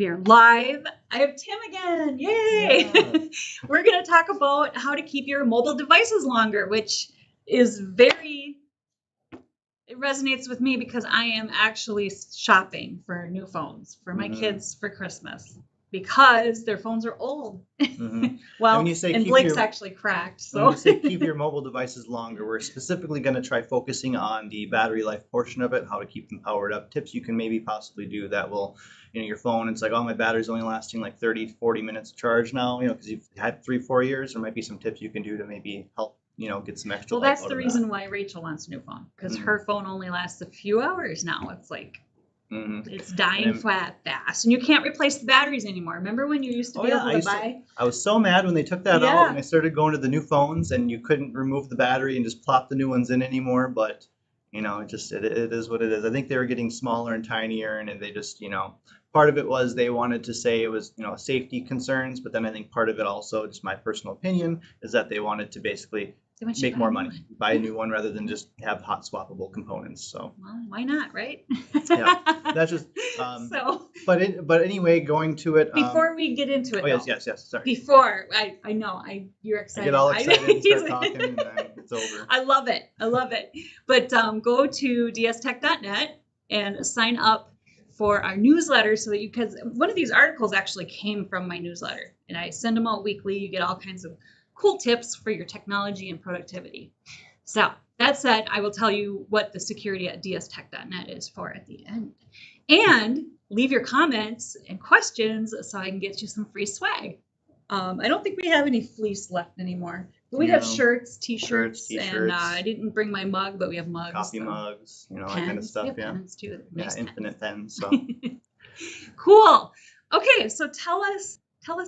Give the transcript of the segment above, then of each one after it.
We are live. I have Tim again. Yay! Yeah. We're going to talk about how to keep your mobile devices longer, which is it resonates with me because I am actually shopping for new phones for my kids for Christmas because their phones are old. Well, when you say and Blake's actually cracked. So when you say keep your mobile devices longer, we're specifically going to try focusing on the battery life portion of it, how to keep them powered up. Tips you can maybe possibly do that will, your phone, it's like, oh, my battery's only lasting like 30 to 40 minutes of charge now, because you've had 3-4 years. There might be some tips you can do to maybe help, get some extra well, life that's out the of reason that. why Rachel wants a new phone, because her phone only lasts a few hours now. It's like it's dying fast, and you can't replace the batteries anymore. Remember when you used to be able to buy? I was so mad when they took that out and they started going to the new phones and you couldn't remove the battery and just plop the new ones in anymore. But it is what it is. I think they were getting smaller and tinier, and they just part of it was they wanted to say it was safety concerns, but then I think part of it also, just my personal opinion, is that they wanted to basically make more money, buy a new one rather than just have hot swappable components. So well, why not, right? Yeah, that's just so. But anyway, going to it. Before we get into it, yes. Sorry. Before I know you're excited. I get all excited and start talking, and then it's over. I love it. But go to dstech.net and sign up for our newsletter so that because one of these articles actually came from my newsletter, and I send them out weekly. You get all kinds of cool tips for your technology and productivity. So that said, I will tell you what the security at dstech.net is for at the end. And leave your comments and questions so I can get you some free swag. I don't think we have any fleece left anymore. But we have shirts, t-shirts, and I didn't bring my mug, but we have mugs. Coffee mugs, that pens, kind of stuff. Yeah, pens too. Nice infinite pens. So cool. Okay, so tell us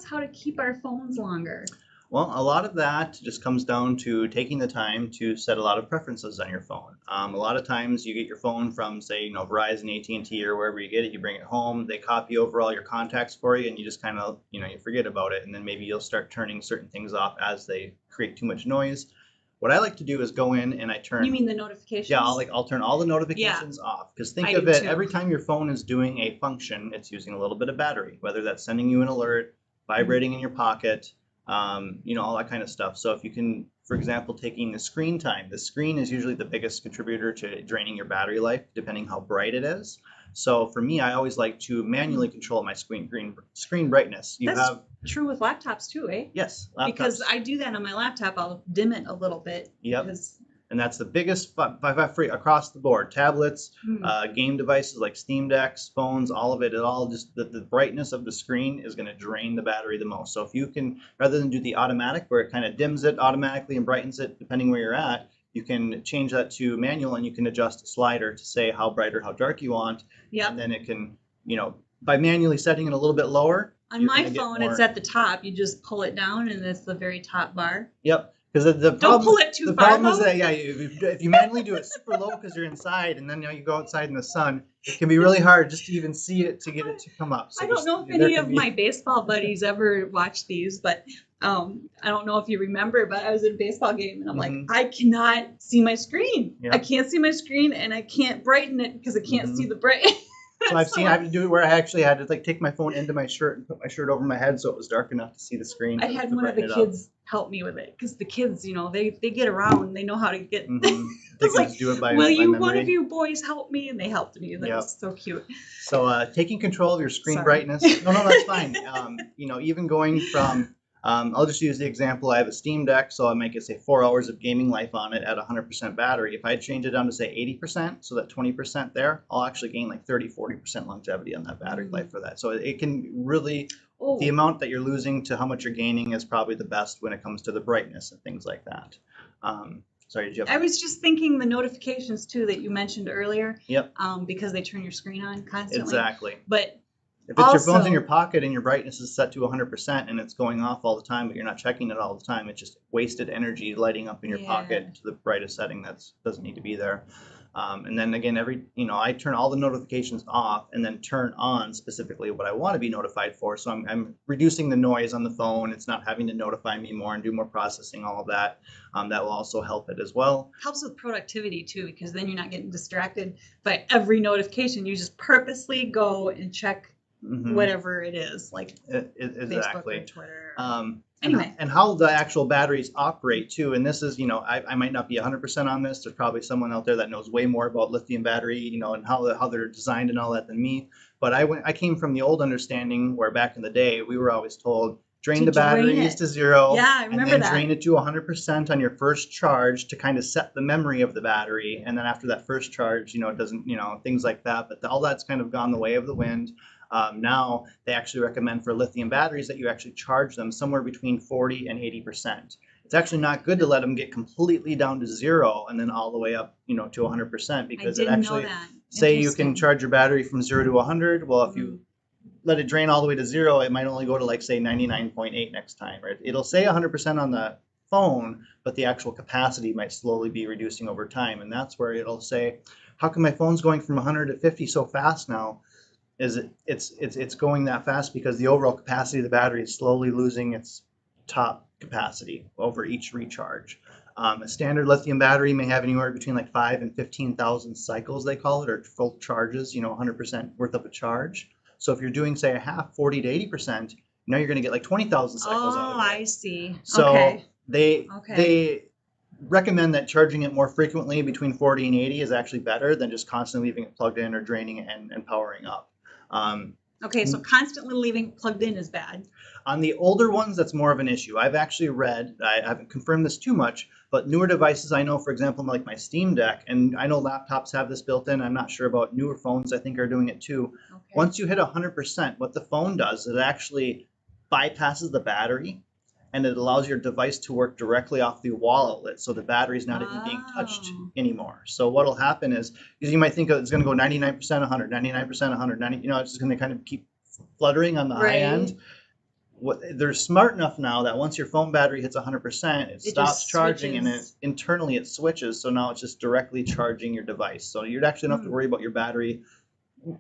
how to keep our phones longer. Well, a lot of that just comes down to taking the time to set a lot of preferences on your phone. A lot of times you get your phone from, say, Verizon, AT&T, or wherever you get it. You bring it home, they copy over all your contacts for you, and you just kind of, you forget about it. And then maybe you'll start turning certain things off as they create too much noise. What I like to do is go in and I turn. You mean the notifications? Yeah, I'll turn all the notifications off. Because think of it, every time your phone is doing a function, it's using a little bit of battery, whether that's sending you an alert, vibrating in your pocket, all that kind of stuff. So if you can, for example, taking the screen time, the screen is usually the biggest contributor to draining your battery life, depending how bright it is. So for me, I always like to manually control my screen brightness. That's true with laptops too, eh? Yes, laptops. Because I do that on my laptop. I'll dim it a little bit. Yep. And that's the biggest by free across the board. Tablets, game devices like Steam Decks, phones, all of it. The brightness of the screen is going to drain the battery the most. So if you can, rather than do the automatic where it kind of dims it automatically and brightens it depending where you're at, you can change that to manual, and you can adjust a slider to say how bright or how dark you want. Yep. And then it can, by manually setting it a little bit lower. On my phone, it's at the top. You just pull it down, and it's the very top bar. Yep. Because don't pull it too far. The problem is that if you manually do it super low because you're inside, and then you go outside in the sun, it can be really hard just to even see it to get it to come up. So I don't know if any of my baseball buddies ever watched these, but I don't know if you remember, but I was in a baseball game and I'm like, I cannot see my screen. Yep. I can't see my screen, and I can't brighten it because I can't see the bright. So I had to do it where I actually had to take my phone into my shirt and put my shirt over my head so it was dark enough to see the screen. I had one of the kids help me with it because the kids, they get around, they know how to get. It's like, do it by one of you boys help me? And they helped me. That was so cute. So taking control of your screen brightness. No, that's fine. Even going from. I'll just use the example. I have a Steam Deck, so I might get, say, 4 hours of gaming life on it at 100% battery. If I change it down to, say, 80%, so that 20% there, I'll actually gain like 30-40% longevity on that battery life for that. So it can really, the amount that you're losing to how much you're gaining is probably the best when it comes to the brightness and things like that. Sorry, did you have... I was just thinking the notifications, too, that you mentioned earlier. Yep. Because they turn your screen on constantly. Exactly. But... If it's your phone's in your pocket and your brightness is set to 100% and it's going off all the time, but you're not checking it all the time, it's just wasted energy lighting up in your pocket to the brightest setting that doesn't need to be there. And then again, I turn all the notifications off and then turn on specifically what I want to be notified for. So I'm reducing the noise on the phone. It's not having to notify me more and do more processing, all of that. That will also help it as well. Helps with productivity too, because then you're not getting distracted by every notification. You just purposely go and check whatever it is, like Facebook or Twitter. Anyway. And how the actual batteries operate too. And this is, I might not be 100% on this. There's probably someone out there that knows way more about lithium battery, and how they're designed and all that than me. But I came from the old understanding where back in the day we were always told drain the batteries to zero. Yeah, I remember and then drain it to 100% on your first charge to kind of set the memory of the battery. And then after that first charge, it doesn't, things like that. But all that's kind of gone the way of the wind. Now they actually recommend for lithium batteries that you actually charge them somewhere between 40 and 80%. It's actually not good to let them get completely down to zero and then all the way up, to 100%, because it actually say you can charge your battery from 0 to 100. Well, if you let it drain all the way to 0, it might only go to, like, say 99.8 next time, right? It'll say 100% on the phone, but the actual capacity might slowly be reducing over time. And that's where it'll say, how come my phone's going from 100 to 50 so fast now? It's going that fast because the overall capacity of the battery is slowly losing its top capacity over each recharge. A standard lithium battery may have anywhere between like 5 and 15,000 cycles, they call it, or full charges, 100% worth of a charge. So if you're doing, say, a half, 40 to 80%, you're going to get like 20,000 cycles out of it. I see. So they recommend that charging it more frequently between 40 and 80 is actually better than just constantly leaving it plugged in or draining it and powering up. So constantly leaving plugged in is bad. On the older ones, that's more of an issue. I've actually read, I haven't confirmed this too much, but newer devices, I know, for example, like my Steam Deck, and I know laptops have this built in. I'm not sure about newer phones, I think, are doing it too. Okay. Once you hit 100%, what the phone does is it actually bypasses the battery, and it allows your device to work directly off the wall outlet, so the battery's not even being touched anymore. So what'll happen is, because you might think it's going to go 99%, 100, 99%, 100, 90, it's just going to kind of keep fluttering on the high end. They're smart enough now that once your phone battery hits 100%, it stops charging, and internally it switches. So now it's just directly charging your device. So you actually don't have to worry about your battery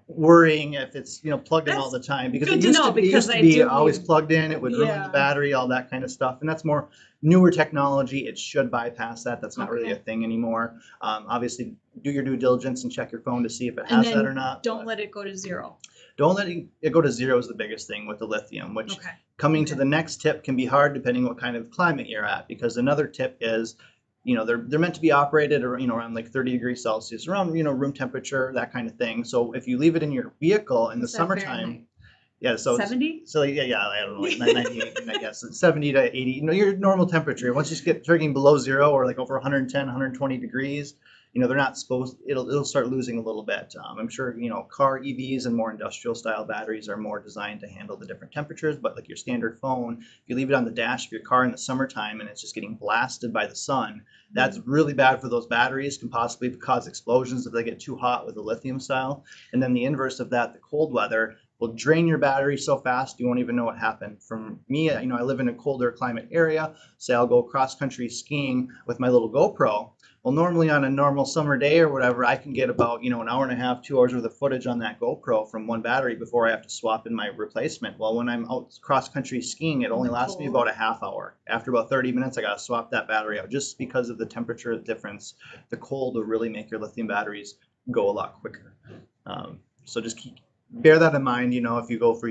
worrying if it's plugged in all the time, because it used to be always plugged in. It would ruin the battery, all that kind of stuff, and that's more newer technology. It should bypass that. That's not really a thing anymore. Obviously, do your due diligence and check your phone to see if it has that or not. Don't let it go to zero. Don't let it go to zero is the biggest thing with the lithium, which coming to the next tip can be hard depending what kind of climate you're at, because another tip is, they're meant to be operated around like 30 degrees Celsius, around, room temperature, that kind of thing. So if you leave it in your vehicle in the summertime, so 70? So I don't know, like 98, I guess, 70 to 80, your normal temperature. Once you get turning below zero or like over 110, 120 degrees, they're not supposed, it'll start losing a little bit. I'm sure, car EVs and more industrial style batteries are more designed to handle the different temperatures, but like your standard phone, if you leave it on the dash of your car in the summertime and it's just getting blasted by the sun, that's really bad for those batteries, can possibly cause explosions if they get too hot with the lithium style. And then the inverse of that, the cold weather, will drain your battery so fast you won't even know what happened. From me, I live in a colder climate area, say I'll go cross country skiing with my little GoPro. Well, normally on a normal summer day or whatever, I can get about, an hour and a half, 2 hours worth of footage on that GoPro from one battery before I have to swap in my replacement. Well, when I'm out cross-country skiing, it only lasts me about a half hour. After about 30 minutes, I got to swap that battery out just because of the temperature difference. The cold will really make your lithium batteries go a lot quicker. So just bear that in mind, if you go for,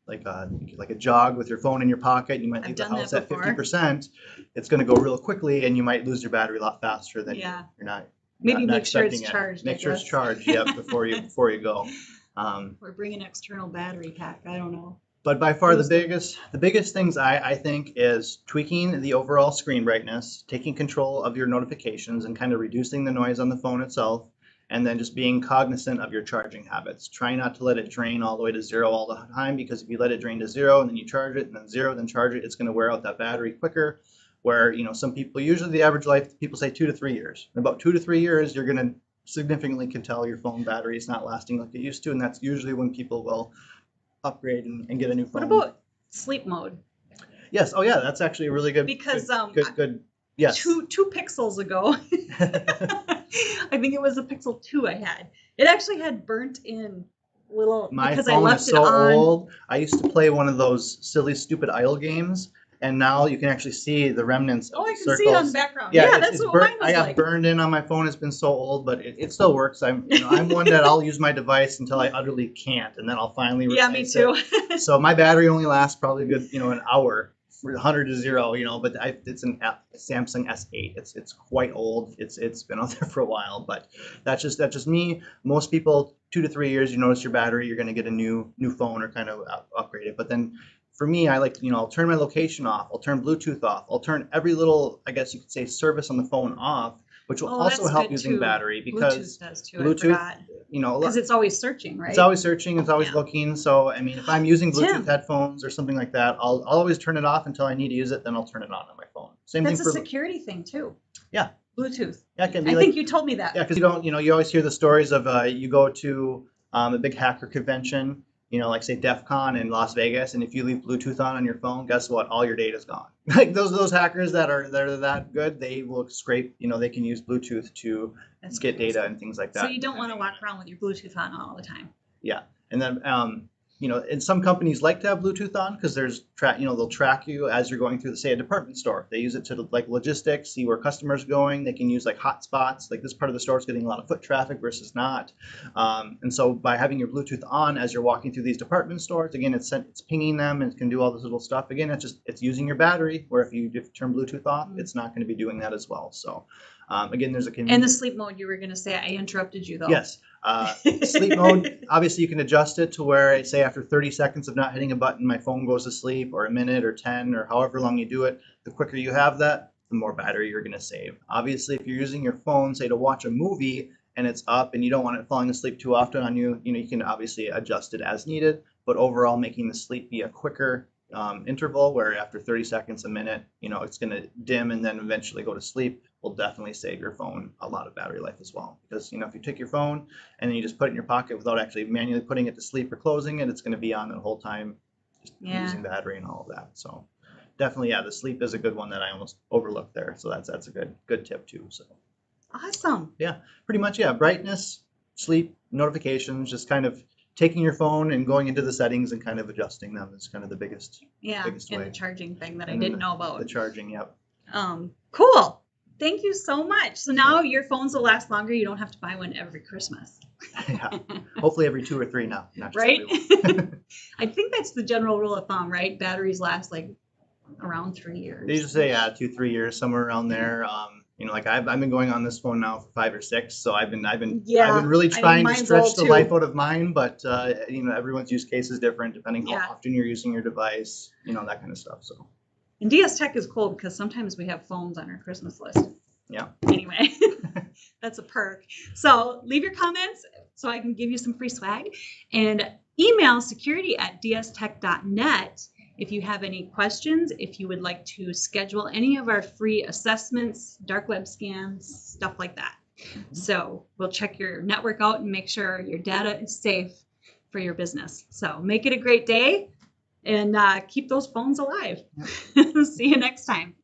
like a jog with your phone in your pocket, you might leave the house at 50%. It's going to go real quickly, and you might lose your battery a lot faster than you're not. Maybe make sure it's charged. Make sure it's charged, before you go. Or bring an external battery pack. I don't know. But by far the biggest things I think is tweaking the overall screen brightness, taking control of your notifications, and kind of reducing the noise on the phone itself. And then just being cognizant of your charging habits. Try not to let it drain all the way to zero all the time, because if you let it drain to zero and then you charge it and then zero, then charge it, it's going to wear out that battery quicker. Where, some people, usually the average life, people say 2 to 3 years. In about 2 to 3 years, you're going to significantly can tell your phone battery is not lasting like it used to. And that's usually when people will upgrade and get a new phone. What about sleep mode? Yes. Oh, yeah. That's actually a really good. Because good. Yes. Two pixels ago, I think it was a Pixel 2 I had. It actually had burnt in little. My because phone I left is so it on. old. I used to play one of those silly, stupid idle games, and now you can actually see the remnants of Oh, I the can circles. see it on the background. Yeah, Yeah, that's what mine was I got like. burned in on my phone. It's been so old, but it still works. I'm one that I'll use my device until I utterly can't, and then I'll finally Yeah, replace me too. it. So my battery only lasts probably a good, an hour, 100 to 0, but it's an Samsung S8. It's quite old. It's been out there for a while, but that's just me. Most people, 2 to 3 years, you notice your battery, you're going to get a new phone or kind of upgrade it. But then for me, I like, I'll turn my location off. I'll turn Bluetooth off. I'll turn every little, I guess you could say, service on the phone off, which will also that's help good using too. battery because Bluetooth does too. Bluetooth, I forgot. Because look, it's always searching, right? it's always searching, it's always Yeah. looking. So, I mean, if I'm using Bluetooth Tim. headphones or something like that, I'll always turn it off until I need to use it. Then I'll turn it on my phone. Same That's thing a for security thing too. Yeah. Bluetooth. Yeah, it can be I think you told me that. Yeah, because you always hear the stories of you go to a big hacker convention, like say DEF CON in Las Vegas, and if you leave Bluetooth on your phone, guess what? All your data's gone. Like those hackers that are that good, they will scrape. They can use Bluetooth to get data and things like that. So you don't want to walk around with your Bluetooth on all the time. Yeah, and then and some companies like to have Bluetooth on because there's they'll track you as you're going through, say, a department store. They use it to like logistics, see where customers are going. They can use like hotspots, like this part of the store is getting a lot of foot traffic versus not. And so by having your Bluetooth on as you're walking through these department stores, again, it's pinging them and it can do all this little stuff. Again, it's using your battery. Where if you turn Bluetooth off, it's not going to be doing that as well. So again, there's a convenience. And the sleep mode, you were going to say, I interrupted you though. Yes. Sleep mode, obviously you can adjust it to where, say, after 30 seconds of not hitting a button, my phone goes to sleep, or a minute or 10 or however long you do it. The quicker you have that, the more battery you're going to save. Obviously, if you're using your phone, say, to watch a movie and it's up and you don't want it falling asleep too often on you, you can obviously adjust it as needed. But overall, making the sleep be a quicker interval where after 30 seconds, a minute, it's going to dim and then eventually go to sleep will definitely save your phone a lot of battery life as well. Because, if you take your phone and then you just put it in your pocket without actually manually putting it to sleep or closing it, it's going to be on the whole time, just using battery and all of that. So definitely, the sleep is a good one that I almost overlooked there. So that's a good tip too. So awesome. Yeah, pretty much. Yeah. Brightness, sleep, notifications, just kind of taking your phone and going into the settings and kind of adjusting them is kind of the biggest and way. The charging thing that I didn't know about. The charging, yep. Cool. Thank you so much. So now your phones will last longer. You don't have to buy one every Christmas. Yeah. Hopefully every 2 or 3 now, not just right? every one. I think that's the general rule of thumb, right? Batteries last like around 3 years. They usually say 2-3 years, somewhere around there. Like I've been going on this phone now for 5 or 6, so I've been really trying to stretch the life out of mine, but everyone's use case is different depending how often you're using your device, that kind of stuff. So. And DS Tech is cool because sometimes we have phones on our Christmas list. Yeah. Anyway, that's a perk. So leave your comments so I can give you some free swag, and email security@dstech.net if you have any questions, if you would like to schedule any of our free assessments, dark web scans, stuff like that. So we'll check your network out and make sure your data is safe for your business. So make it a great day and keep those phones alive. See you next time.